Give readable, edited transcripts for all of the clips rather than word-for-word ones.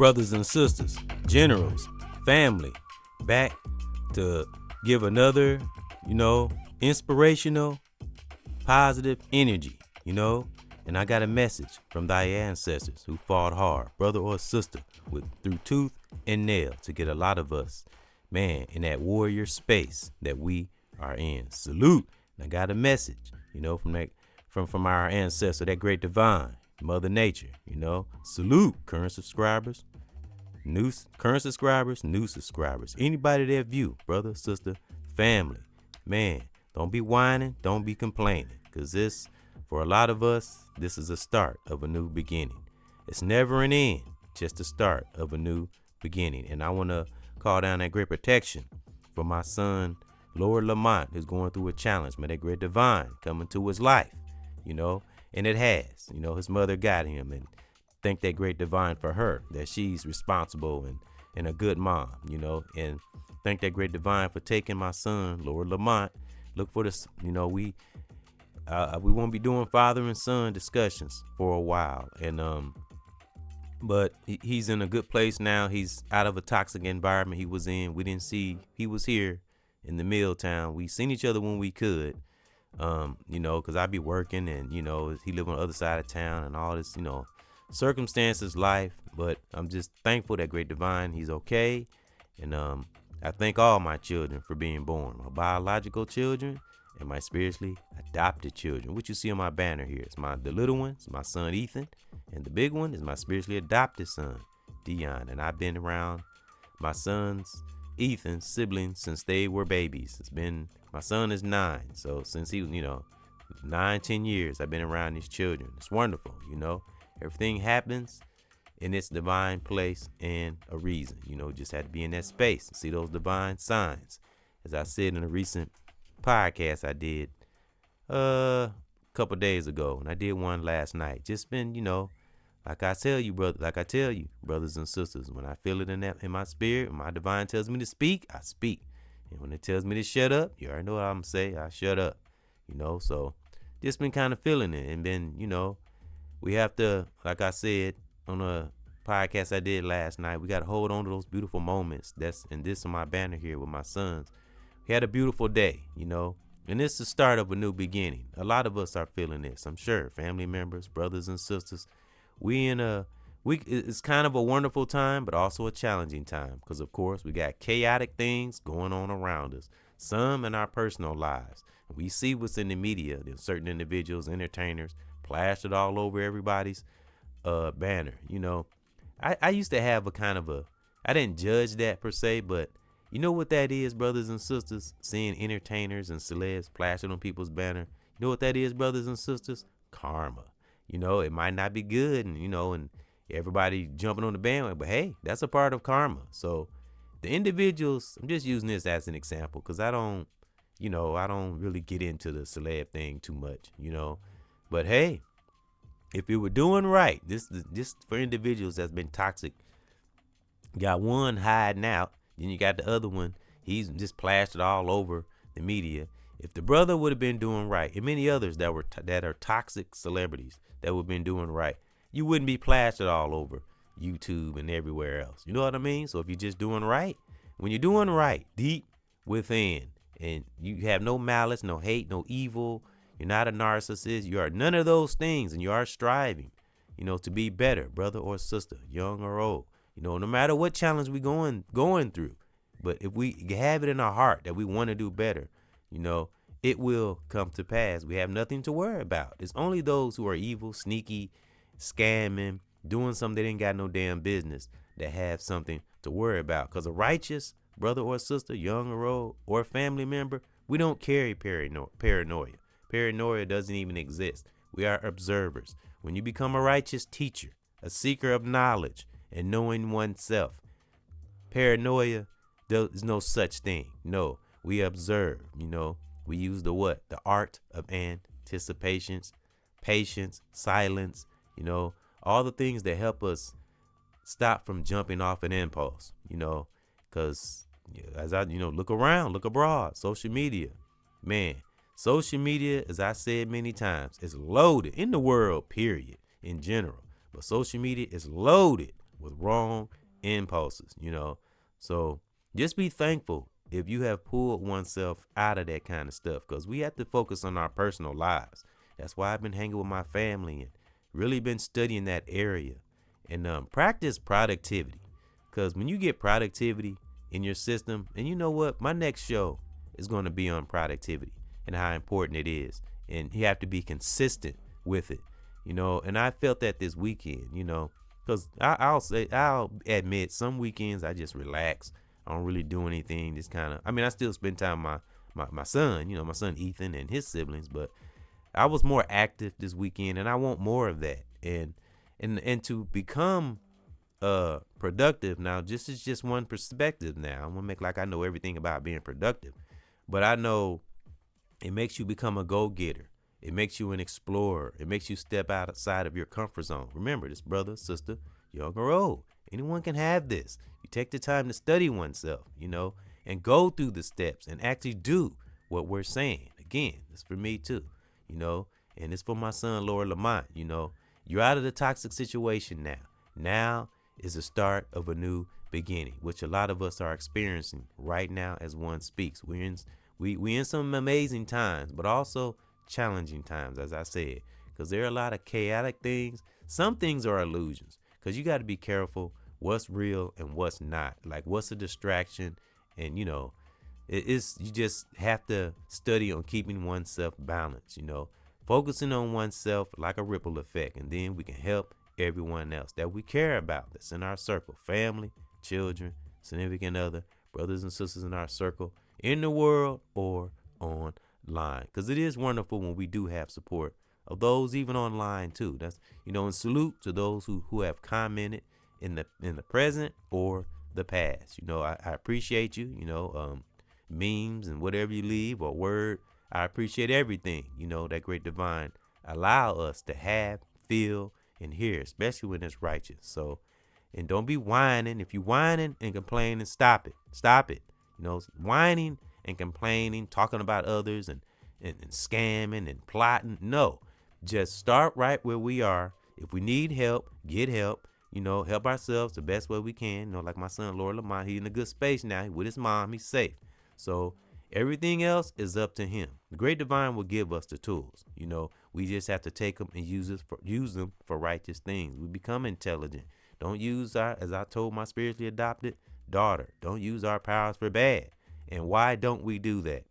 brothers and sisters, generals, family, back to give another, inspirational, positive energy, And I got a message from thy ancestors who fought hard, brother or sister, through tooth and nail to get a lot of us, man, in that warrior space that we are in. Salute. And I got a message, from our ancestor, that great divine, Mother Nature, Salute, current subscribers, new subscribers, anybody that view, brother, sister, family, man, don't be whining, don't be complaining, because for a lot of us, this is a start of a new beginning. It's never an end, just the start of a new beginning. And I want to call down that great protection for my son, Lord Lamont, who's going through a challenge, man, that great divine coming to his life, and it has, his mother got him, and thank that great divine for her, that she's responsible and a good mom, and thank that great divine for taking my son, Lord Lamont. Look for this, we won't be doing father and son discussions for a while, and but he's in a good place now. He's out of a toxic environment he was in. We didn't see he was here in the Milltown. We seen each other when we could, because I be working, and he live on the other side of town, and all this, circumstances, life. But I'm just thankful that great divine, he's okay, and I thank all my children for being born, my biological children and my spiritually adopted children, which you see on my banner here. It's the little one, it's my son Ethan, and the big one is my spiritually adopted son Dion. And I've been around my son's Ethan's siblings since they were babies. My son is 9, so since he 9-10 years I've been around these children. It's wonderful. Everything happens in its divine place and a reason. Just had to be in that space and see those divine signs. As I said in a recent podcast I did a couple days ago, and I did one last night. Just been, like I tell you, brothers and sisters, when I feel it in my spirit, when my divine tells me to speak, I speak. And when it tells me to shut up, you already know what I'm gonna say, I shut up. So just been kind of feeling it, and been, we have to, like I said on a podcast I did last night, we got to hold on to those beautiful moments. And this on my banner here with my sons. We had a beautiful day, and it's the start of a new beginning. A lot of us are feeling this, I'm sure. Family members, brothers and sisters. It's kind of a wonderful time, but also a challenging time, because of course we got chaotic things going on around us, some in our personal lives. We see what's in the media. There's certain individuals, entertainers, plastered all over everybody's banner. I used to have I didn't judge that per se, but you know what that is, brothers and sisters? Seeing entertainers and celebs plastered on people's banner. You know what that is, brothers and sisters? Karma. It might not be good, and and everybody jumping on the bandwagon, but hey, that's a part of karma. So the individuals, I'm just using this as an example, because I don't really get into the celeb thing too much, But hey, if you were doing right, this for individuals that's been toxic. You got one hiding out, then you got the other one. He's just plastered all over the media. If the brother would have been doing right, and many others that are toxic celebrities that would have been doing right, you wouldn't be plastered all over YouTube and everywhere else. You know what I mean? So if you're just doing right, when you're doing right deep within, and you have no malice, no hate, no evil, you're not a narcissist, you are none of those things, and you are striving, to be better, brother or sister, young or old, no matter what challenge we going through. But if we have it in our heart that we want to do better, it will come to pass. We have nothing to worry about. It's only those who are evil, sneaky, scamming, doing something they didn't got no damn business, that have something to worry about. Because a righteous brother or sister, young or old, or family member, we don't carry paranoia. Paranoia doesn't even exist. We are observers. When you become a righteous teacher, a seeker of knowledge and knowing oneself, paranoia, there's no such thing. No, we observe, we use the art of anticipations, patience, silence, all the things that help us stop from jumping off an impulse, because as I, look around, look abroad, social media, man, social media, as I said many times, is loaded in the world, period, in general. But social media is loaded with wrong impulses, So just be thankful if you have pulled oneself out of that kind of stuff, because we have to focus on our personal lives. That's why I've been hanging with my family and really been studying that area and practice productivity. Because when you get productivity in your system, and you know what, my next show is going to be on productivity and how important it is. And you have to be consistent with it, And I felt that this weekend, because I'll admit some weekends I just relax. I don't really do anything. Just kind of, I still spend time with my son, my son Ethan and his siblings, but I was more active this weekend, and I want more of that. And to become productive now, this is just one perspective. Now I'm gonna make like I know everything about being productive, but I know it makes you become a go-getter. It makes you an explorer. It makes you step outside of your comfort zone. Remember this, brother, sister, young or old. Anyone can have this. You take the time to study oneself, and go through the steps and actually do what we're saying. Again, it's for me too, and it's for my son, Laura Lamont. You're out of the toxic situation now. Now is the start of a new beginning, which a lot of us are experiencing right now as one speaks. We're in some amazing times, but also challenging times, as I said, because there are a lot of chaotic things. Some things are illusions, because you got to be careful what's real and what's not. Like what's a distraction, and you just have to study on keeping oneself balanced. Focusing on oneself like a ripple effect, and then we can help everyone else that we care about that's in our circle, family, children, significant other, brothers and sisters in our circle, in the world or online, because it is wonderful when we do have support of those even online too. That's and salute to those who have commented in the present or the past. I appreciate you. Memes and whatever you leave or word, I appreciate everything. That great divine allow us to have, feel, and hear, especially when it's righteous. So, and don't be whining. If you whining and complaining, stop it. Stop it. Whining and complaining, talking about others and scamming and plotting. No, just start right where we are. If we need help, get help. Help ourselves the best way we can. Like my son, Lord Lamont, he's in a good space now. He with his mom. He's safe. So everything else is up to him. The great divine will give us the tools. We just have to take them and use them for righteous things. We become intelligent. Don't use as I told my spiritually adopted daughter, don't use our powers for bad. And why don't we do that?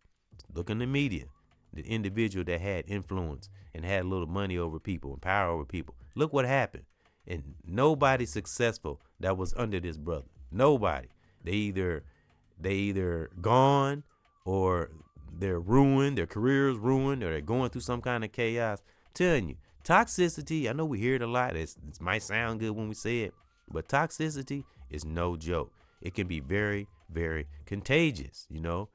Look in the media. The individual that had influence and had a little money over people and power over people. Look what happened. And nobody successful that was under this brother. Nobody. They either gone, or they're ruined, their careers ruined, or they're going through some kind of chaos. I'm telling you, toxicity, I know we hear it a lot. It might sound good when we say it, but toxicity is no joke. It can be very, very contagious, And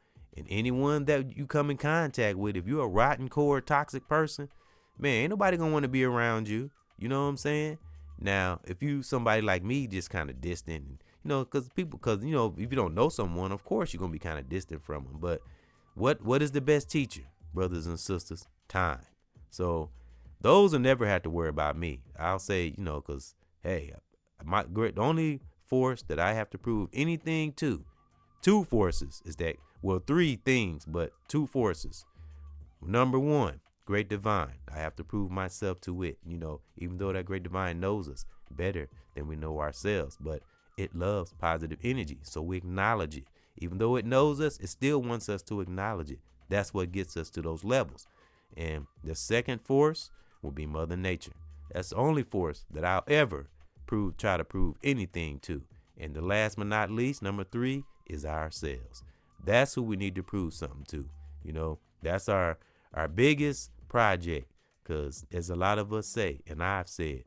anyone that you come in contact with, if you're a rotten core toxic person, man, ain't nobody gonna want to be around you. You know what I'm saying? Now, if you somebody like me, just kind of distant, because if you don't know someone, of course you're gonna be kind of distant from them. But what is the best teacher, brothers and sisters? Time. So those will never have to worry about me. I'll say, because hey, the only force that I have to prove anything to, two forces is that, well, three things, but two forces. Number one, great divine. I have to prove myself to it, even though that great divine knows us better than we know ourselves, but it loves positive energy, so we acknowledge it. Even though it knows us, it still wants us to acknowledge it. That's what gets us to those levels. And the second force will be Mother Nature. That's the only force that I'll ever try to prove anything to. And the last but not least, number three, is ourselves. That's who we need to prove something to. That's our biggest project, because as a lot of us say, and I've said,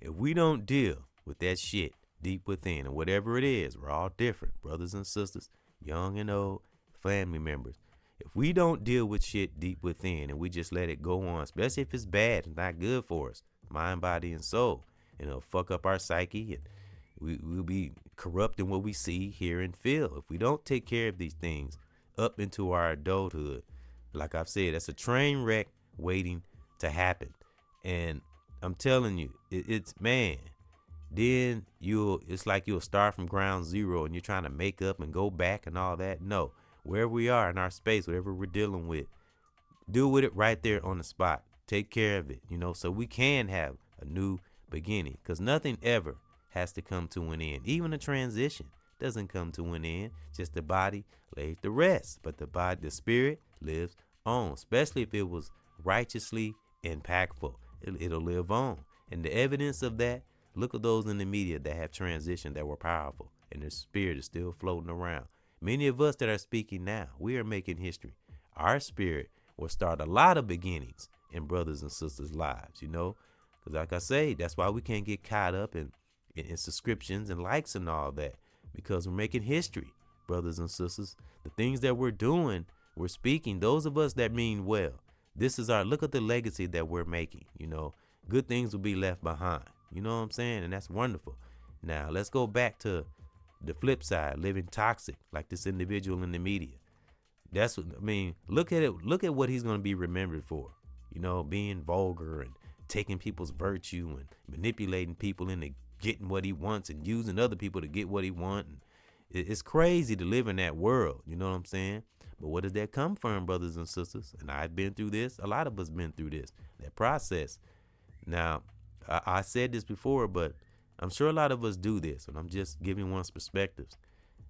if we don't deal with that shit deep within, and whatever it is, we're all different, brothers and sisters, young and old, family members. If we don't deal with shit deep within and we just let it go on, especially if it's bad and not good for us, mind, body, and soul, it'll fuck up our psyche, and we'll be corrupt in what we see, hear, and feel. If we don't take care of these things up into our adulthood, like I've said, that's a train wreck waiting to happen. And I'm telling you, it's man, then it's like you'll start from ground zero and you're trying to make up and go back and all that. No, wherever we are in our space, whatever we're dealing with, deal with it right there on the spot. Take care of it, so we can have a new beginning, because nothing ever has to come to an end. Even a transition doesn't come to an end. Just the body lays to rest, but the spirit lives on, especially if it was righteously impactful. It'll live on. And the evidence of that, look at those in the media that have transitioned that were powerful, and their spirit is still floating around. Many of us that are speaking now, we are making history. Our spirit will start a lot of beginnings in brothers and sisters' lives, because like I say, that's why we can't get caught up in subscriptions and likes and all that, because we're making history, brothers and sisters. The things that we're doing, we're speaking. Those of us that mean well, this is look at the legacy that we're making. Good things will be left behind. You know what I'm saying? And that's wonderful. Now, let's go back to the flip side, living toxic, like this individual in the media. That's what I mean. Look at it. Look at what he's going to be remembered for. Being vulgar and taking people's virtue and manipulating people into getting what he wants and using other people to get what he wants. It's crazy to live in that world. You know what I'm saying? But where does that come from, brothers and sisters? And I've been through this. A lot of us been through this, that process. Now, I said this before, but I'm sure a lot of us do this, and I'm just giving one's perspectives.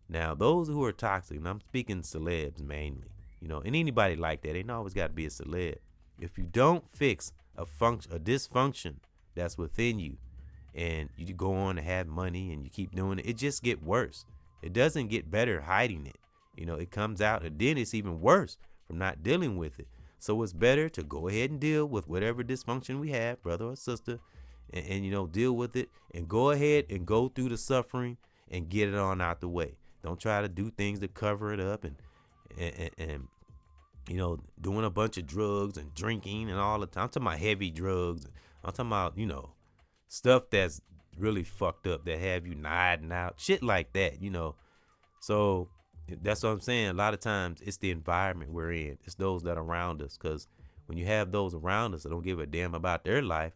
Now, those who are toxic, and I'm speaking celebs mainly, and anybody like that, ain't always got to be a celeb. If you don't fix a dysfunction that's within you, and you go on to have money and you keep doing it, it just get worse. It doesn't get better hiding it. It comes out, and then it's even worse from not dealing with it. So it's better to go ahead and deal with whatever dysfunction we have, brother or sister, and deal with it, and go ahead and go through the suffering and get it on out the way. Don't try to do things to cover it up and doing a bunch of drugs and drinking and all the time. I'm talking about heavy drugs. I'm talking about, stuff that's really fucked up that have you nodding out, shit like that, So that's what I'm saying. A lot of times it's the environment we're in. It's those that are around us, because when you have those around us that don't give a damn about their life,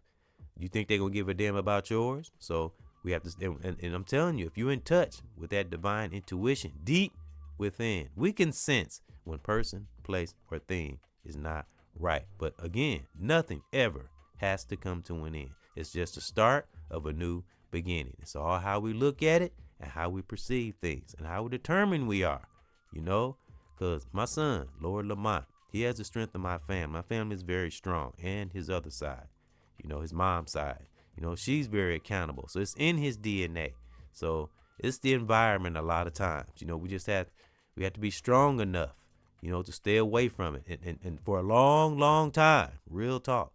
you think they're going to give a damn about yours? So we have to, and I'm telling you, if you're in touch with that divine intuition deep within, we can sense when person, place, or thing is not right. But again, nothing ever has to come to an end. It's just the start of a new beginning. It's all how we look at it and how we perceive things and how determined we are, because my son, Lord Lamont, he has the strength of my family. My family is very strong, and his other side, his mom's side, she's very accountable. So it's in his DNA. So it's the environment a lot of times, we have to be strong enough, to stay away from it and for a long, long time, real talk.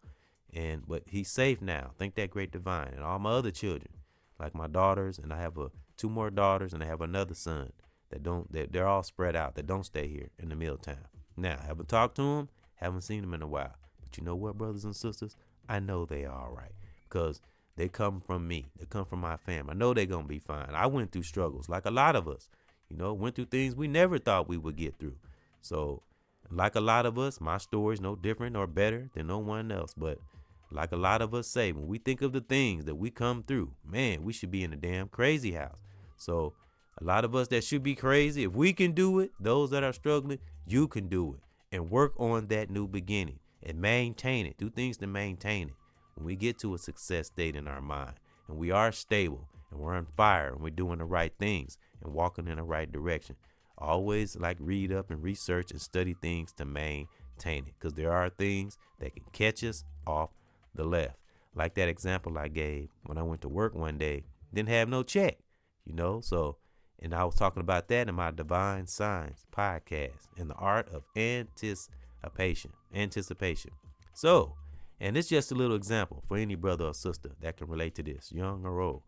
But he's safe now. Thank that great divine. And all my other children, like my daughters, and I have two more daughters, and I have another son they're all spread out, that don't stay here in the Milltown. Now, haven't talked to them, haven't seen them in a while. But you know what, brothers and sisters? I know they are all right, because they come from me. They come from my family. I know they're going to be fine. I went through struggles like a lot of us, went through things we never thought we would get through. So like a lot of us, my story's no different or better than no one else. But like a lot of us say, when we think of the things that we come through, man, we should be in a damn crazy house. So a lot of us that should be crazy, if we can do it, those that are struggling, you can do it. And work on that new beginning and maintain it. Do things to maintain it. When we get to a success state in our mind, and we are stable, and we're on fire, and we're doing the right things and walking in the right direction, always read up and research and study things to maintain it, because there are things that can catch us off the left. Like that example I gave when I went to work one day, didn't have no check, so, and I was talking about that in my Divine Signs podcast, in the art of anticipation. So, and it's just a little example for any brother or sister that can relate to this, young or old.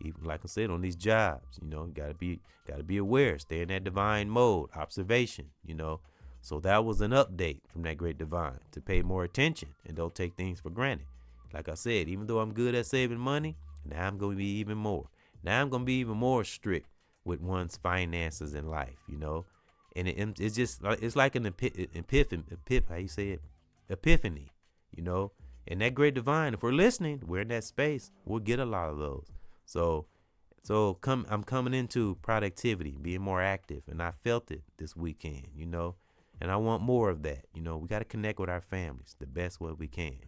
Even like I said, on these jobs, you gotta be aware, stay in that divine mode, observation, So that was an update from that great divine, to pay more attention and don't take things for granted. Like I said, even though I'm good at saving money, now I'm going to be even more. Now I'm going to be even more strict with one's finances in life, And it's just, it's like an epiphany, epiphany, And that great divine, if we're listening, we're in that space, we'll get a lot of those. So I'm coming into productivity, being more active, and I felt it this weekend, and I want more of that. We got to connect with our families the best way we can,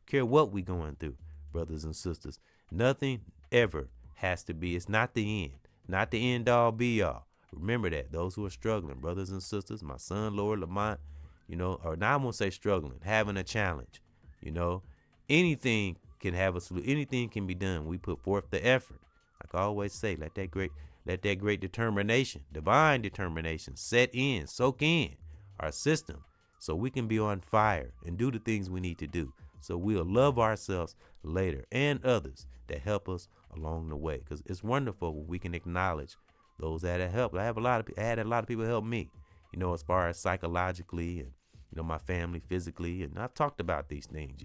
care what we going through, brothers and sisters. Nothing ever has to be, it's not the end all be all. Remember that, those who are struggling, brothers and sisters, my son, Lord Lamont, or now I'm going to say struggling, having a challenge, anything can have a solution, anything can be done. We put forth the effort. Like I always say, let that great determination, divine determination, soak in our system so we can be on fire and do the things we need to do. So we'll love ourselves later and others that help us along the way. Because it's wonderful when we can acknowledge those that have helped. I had a lot of people help me, as far as psychologically and, my family physically. And I've talked about these things,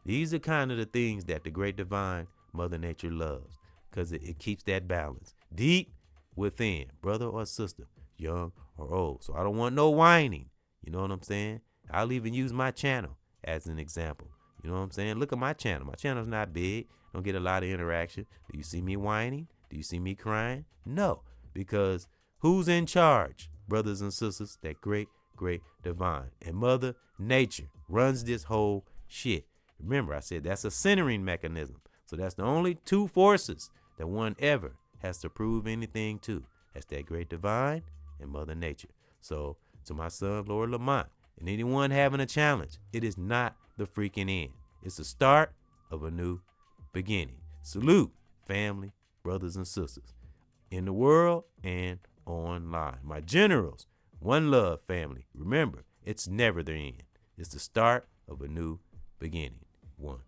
These are kind of the things that the great divine Mother Nature loves, because it keeps that balance deep within, brother or sister, young or old. So I don't want no whining. You know what I'm saying? I'll even use my channel as an example. You know what I'm saying? Look at my channel. My channel's not big. Don't get a lot of interaction. Do you see me whining? Do you see me crying? No, because who's in charge, brothers and sisters? That great divine. And Mother Nature runs this whole shit. Remember, I said that's a centering mechanism. So that's the only two forces that one ever has to prove anything to. That's that great divine and Mother Nature. So to my son, Lord Lamont, and anyone having a challenge, it is not the freaking end. It's the start of a new beginning. Salute, family, brothers and sisters, in the world and online. My generals, one love, family. Remember, it's never the end. It's the start of a new beginning. One.